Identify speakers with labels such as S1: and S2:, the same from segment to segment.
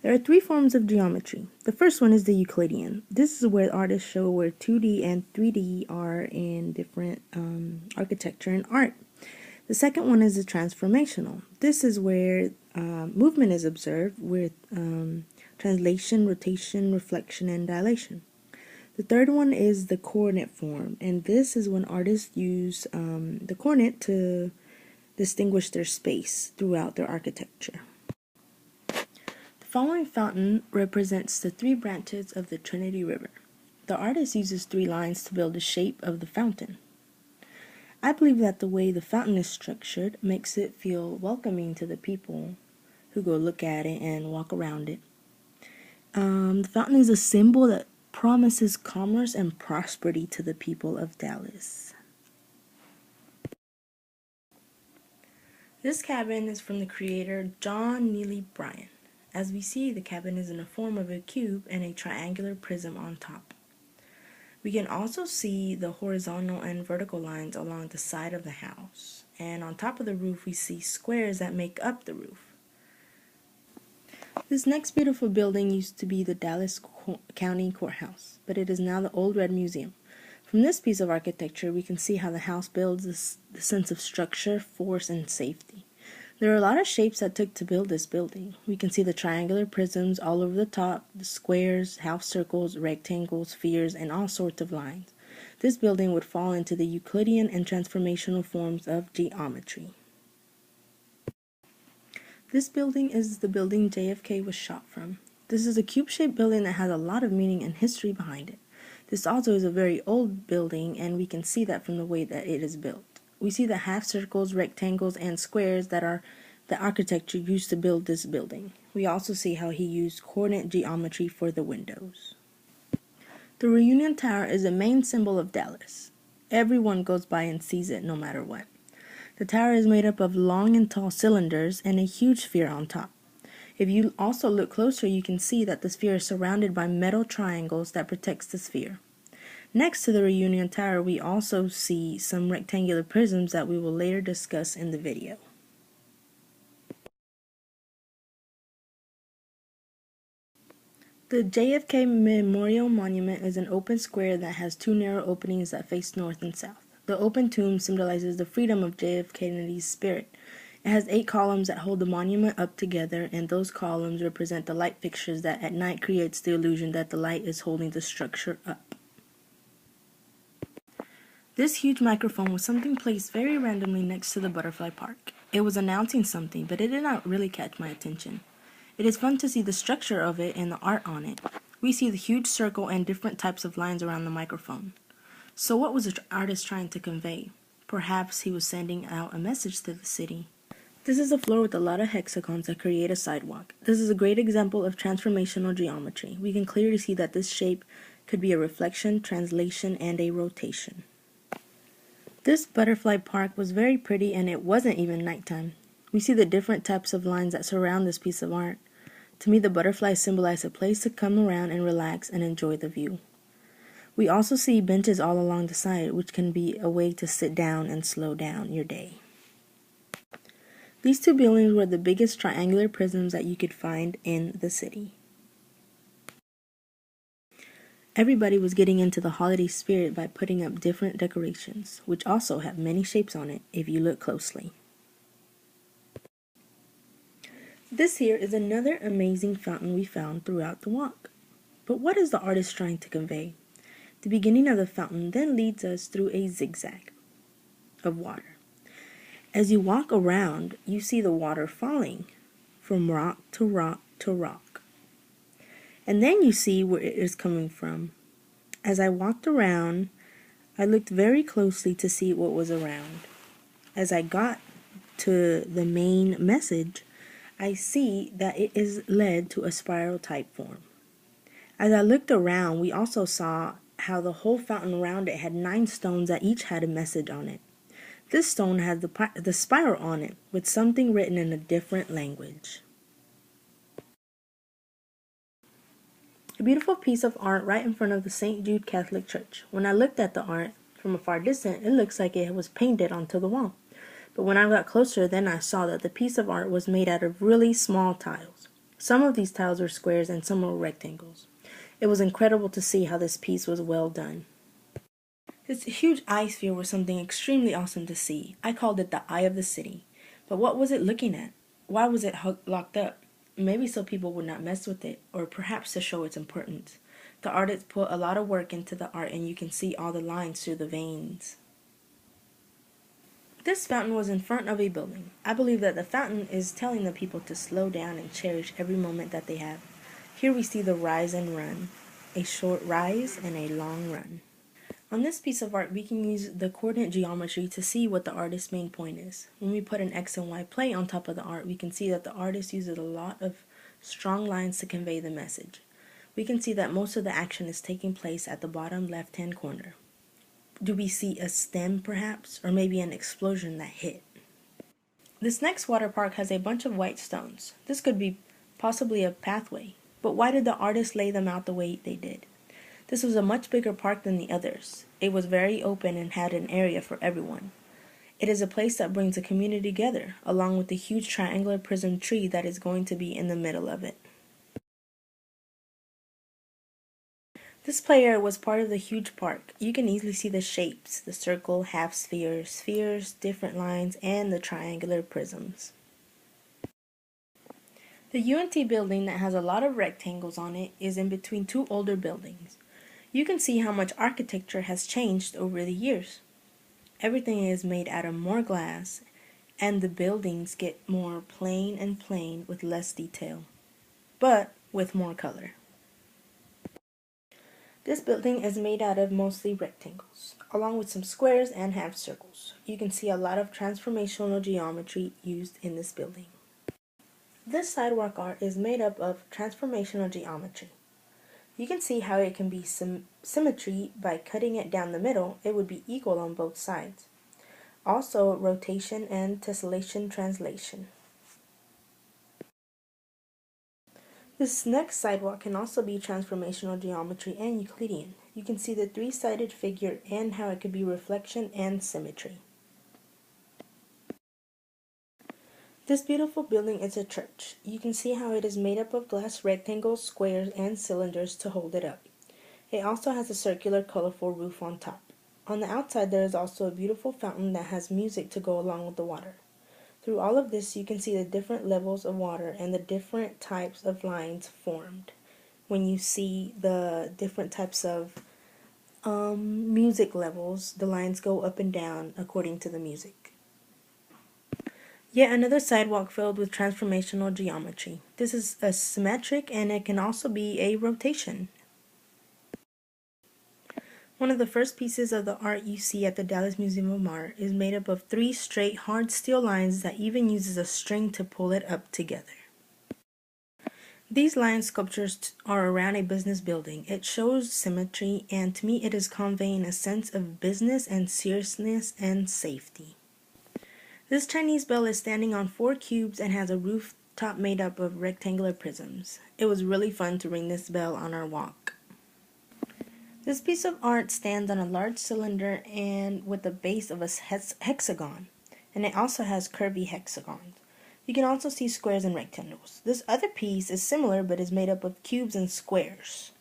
S1: There are three forms of geometry. The first one is the Euclidean. This is where artists show where 2D and 3D are in different architecture and art. The second one is the transformational. This is where movement is observed with translation, rotation, reflection, and dilation. The third one is the coordinate form, and this is when artists use the coordinate to distinguish their space throughout their architecture. The following fountain represents the three branches of the Trinity River. The artist uses three lines to build the shape of the fountain. I believe that the way the fountain is structured makes it feel welcoming to the people who go look at it and walk around it. The fountain is a symbol that promises commerce and prosperity to the people of Dallas. This cabin is from the creator John Neely Bryan. As we see, the cabin is in the form of a cube and a triangular prism on top. We can also see the horizontal and vertical lines along the side of the house. And on top of the roof, we see squares that make up the roof. This next beautiful building used to be the Dallas County Courthouse, but it is now the Old Red Museum. From this piece of architecture, we can see how the house builds the sense of structure, force, and safety. There are a lot of shapes that took to build this building. We can see the triangular prisms all over the top, the squares, half circles, rectangles, spheres, and all sorts of lines. This building would fall into the Euclidean and transformational forms of geometry. This building is the building JFK was shot from. This is a cube-shaped building that has a lot of meaning and history behind it. This also is a very old building, and we can see that from the way that it is built. We see the half circles, rectangles, and squares that are the architecture used to build this building. We also see how he used coordinate geometry for the windows. The Reunion Tower is a main symbol of Dallas. Everyone goes by and sees it no matter what. The tower is made up of long and tall cylinders and a huge sphere on top. If you also look closer, you can see that the sphere is surrounded by metal triangles that protects the sphere. Next to the Reunion Tower, we also see some rectangular prisms that we will later discuss in the video. The JFK Memorial Monument is an open square that has two narrow openings that face north and south. The open tomb symbolizes the freedom of JFK Kennedy's spirit. It has 8 columns that hold the monument up together, and those columns represent the light fixtures that at night creates the illusion that the light is holding the structure up. This huge microphone was something placed very randomly next to the butterfly park. It was announcing something, but it did not really catch my attention. It is fun to see the structure of it and the art on it. We see the huge circle and different types of lines around the microphone. So what was the artist trying to convey? Perhaps he was sending out a message to the city. This is a floor with a lot of hexagons that create a sidewalk. This is a great example of transformational geometry. We can clearly see that this shape could be a reflection, translation, and a rotation. This butterfly park was very pretty, and it wasn't even nighttime. We see the different types of lines that surround this piece of art. To me, the butterflies symbolize a place to come around and relax and enjoy the view. We also see benches all along the side, which can be a way to sit down and slow down your day. These two buildings were the biggest triangular prisms that you could find in the city. Everybody was getting into the holiday spirit by putting up different decorations, which also have many shapes on it if you look closely. This here is another amazing fountain we found throughout the walk. But what is the artist trying to convey? The beginning of the fountain then leads us through a zigzag of water. As you walk around, you see the water falling from rock to rock to rock. And then you see where it is coming from. As I walked around, I looked very closely to see what was around. As I got to the main message, I see that it is led to a spiral type form. As I looked around, we also saw how the whole fountain around it had 9 stones that each had a message on it. This stone had the spiral on it with something written in a different language. A beautiful piece of art right in front of the St. Jude Catholic Church. When I looked at the art from a far distance, it looks like it was painted onto the wall. But when I got closer, then I saw that the piece of art was made out of really small tiles. Some of these tiles were squares and some were rectangles. It was incredible to see how this piece was well done. This huge eye sphere was something extremely awesome to see. I called it the eye of the city. But what was it looking at? Why was it locked up? Maybe so people would not mess with it, or perhaps to show its importance. The artist put a lot of work into the art, and you can see all the lines through the veins. This fountain was in front of a building. I believe that the fountain is telling the people to slow down and cherish every moment that they have. Here we see the rise and run, a short rise and a long run. On this piece of art, we can use the coordinate geometry to see what the artist's main point is. When we put an X and Y plate on top of the art, we can see that the artist uses a lot of strong lines to convey the message. We can see that most of the action is taking place at the bottom left-hand corner. Do we see a stem, perhaps, or maybe an explosion that hit? This next water park has a bunch of white stones. This could be possibly a pathway, but why did the artist lay them out the way they did? This was a much bigger park than the others. It was very open and had an area for everyone. It is a place that brings the community together, along with the huge triangular prism tree that is going to be in the middle of it. This play area was part of the huge park. You can easily see the shapes, the circle, half spheres, spheres, different lines, and the triangular prisms. The UNT building that has a lot of rectangles on it is in between two older buildings. You can see how much architecture has changed over the years. Everything is made out of more glass, and the buildings get more plain and plain with less detail, but with more color. This building is made out of mostly rectangles, along with some squares and half circles. You can see a lot of transformational geometry used in this building. This sidewalk art is made up of transformational geometry. You can see how it can be symmetry by cutting it down the middle. It would be equal on both sides. Also, rotation and tessellation translation. This next sidewalk can also be transformational geometry and Euclidean. You can see the three-sided figure and how it could be reflection and symmetry. This beautiful building is a church. You can see how it is made up of glass rectangles, squares, and cylinders to hold it up. It also has a circular, colorful roof on top. On the outside, there is also a beautiful fountain that has music to go along with the water. Through all of this, you can see the different levels of water and the different types of lines formed. When you see the different types of music levels, the lines go up and down according to the music. Yet another sidewalk filled with transformational geometry. This is a symmetric, and it can also be a rotation. One of the first pieces of the art you see at the Dallas Museum of Art is made up of 3 straight hard steel lines that even uses a string to pull it up together. These line sculptures are around a business building. It shows symmetry, and to me it is conveying a sense of business and seriousness and safety. This Chinese bell is standing on 4 cubes and has a rooftop made up of rectangular prisms. It was really fun to ring this bell on our walk. This piece of art stands on a large cylinder and with the base of a hexagon, and it also has curvy hexagons. You can also see squares and rectangles. This other piece is similar but is made up of cubes and squares.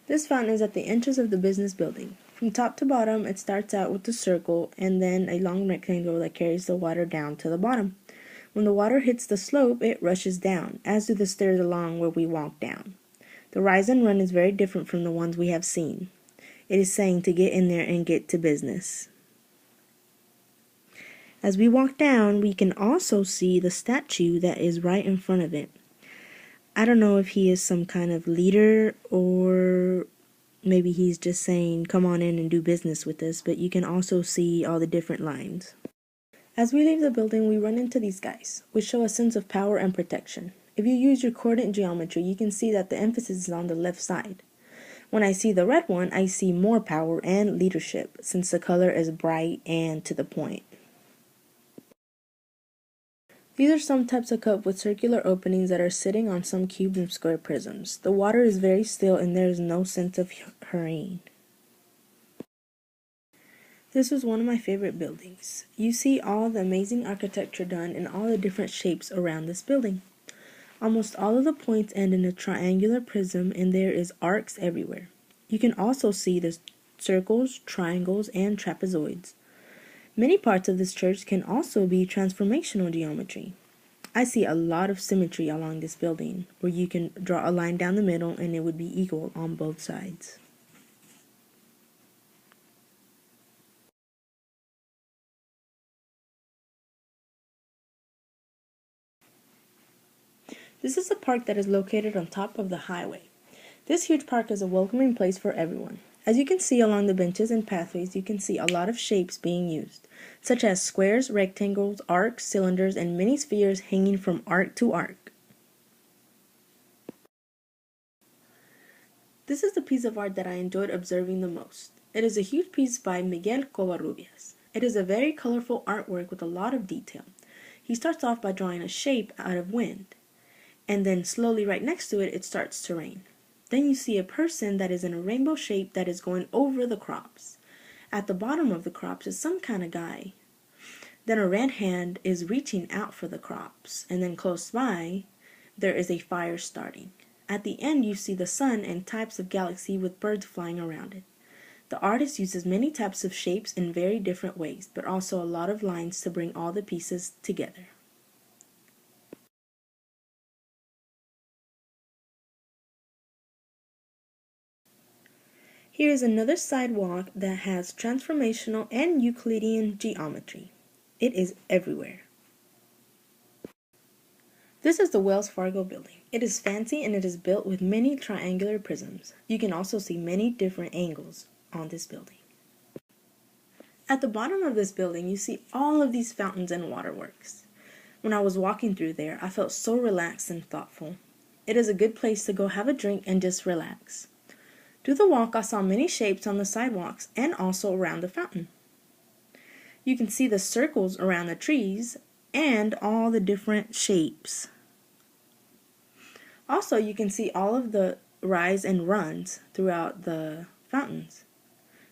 S1: This fountain is at the entrance of the business building. From top to bottom, it starts out with a circle and then a long rectangle that carries the water down to the bottom. When the water hits the slope, it rushes down, as do the stairs along where we walk down. The rise and run is very different from the ones we have seen. It is saying to get in there and get to business. As we walk down, we can also see the statue that is right in front of it. I don't know if he is some kind of leader or maybe he's just saying, come on in and do business with us, but you can also see all the different lines. As we leave the building, we run into these guys, which show a sense of power and protection. If you use your coordinate geometry, you can see that the emphasis is on the left side. When I see the red one, I see more power and leadership, since the color is bright and to the point. These are some types of cup with circular openings that are sitting on some cubes and square prisms. The water is very still and there is no sense of hurrying. This was one of my favorite buildings. You see all the amazing architecture done in all the different shapes around this building. Almost all of the points end in a triangular prism, and there is arcs everywhere. You can also see the circles, triangles, and trapezoids. Many parts of this church can also be transformational geometry. I see a lot of symmetry along this building, where you can draw a line down the middle and it would be equal on both sides. This is a park that is located on top of the highway. This huge park is a welcoming place for everyone. As you can see along the benches and pathways, you can see a lot of shapes being used, such as squares, rectangles, arcs, cylinders, and many spheres hanging from arc to arc. This is the piece of art that I enjoyed observing the most. It is a huge piece by Miguel Covarrubias. It is a very colorful artwork with a lot of detail. He starts off by drawing a shape out of wind, and then slowly right next to it, it starts to rain. Then you see a person that is in a rainbow shape that is going over the crops. At the bottom of the crops is some kind of guy. Then a red hand is reaching out for the crops, and then close by, there is a fire starting. At the end, you see the sun and types of galaxy with birds flying around it. The artist uses many types of shapes in very different ways, but also a lot of lines to bring all the pieces together. Here is another sidewalk that has transformational and Euclidean geometry. It is everywhere. This is the Wells Fargo building. It is fancy and it is built with many triangular prisms. You can also see many different angles on this building. At the bottom of this building, you see all of these fountains and waterworks. When I was walking through there, I felt so relaxed and thoughtful. It is a good place to go have a drink and just relax. Through the walk, I saw many shapes on the sidewalks and also around the fountain. You can see the circles around the trees and all the different shapes. Also, you can see all of the rise and runs throughout the fountains.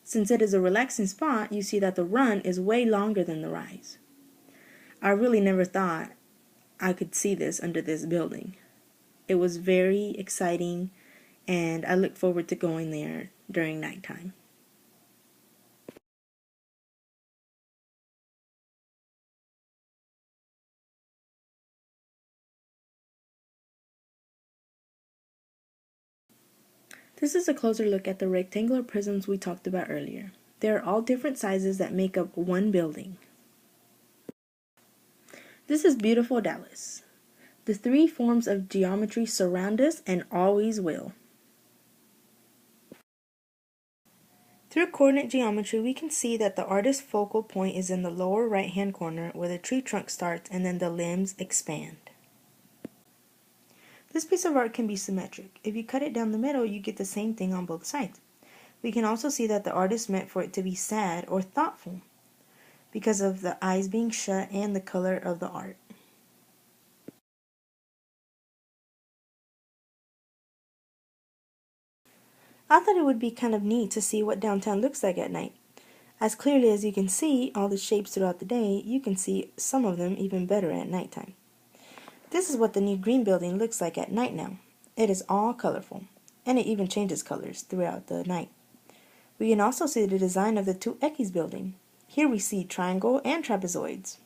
S1: Since it is a relaxing spot, you see that the run is way longer than the rise. I really never thought I could see this under this building. It was very exciting, and I look forward to going there during nighttime. This is a closer look at the rectangular prisms we talked about earlier. They are all different sizes that make up one building. This is beautiful Dallas. The three forms of geometry surround us and always will. Through coordinate geometry, we can see that the artist's focal point is in the lower right-hand corner where the tree trunk starts and then the limbs expand. This piece of art can be symmetric. If you cut it down the middle, you get the same thing on both sides. We can also see that the artist meant for it to be sad or thoughtful because of the eyes being shut and the color of the art. I thought it would be kind of neat to see what downtown looks like at night. As clearly as you can see all the shapes throughout the day, you can see some of them even better at nighttime. This is what the new green building looks like at night now. It is all colorful, and it even changes colors throughout the night. We can also see the design of the two Equis building. Here we see triangle and trapezoids.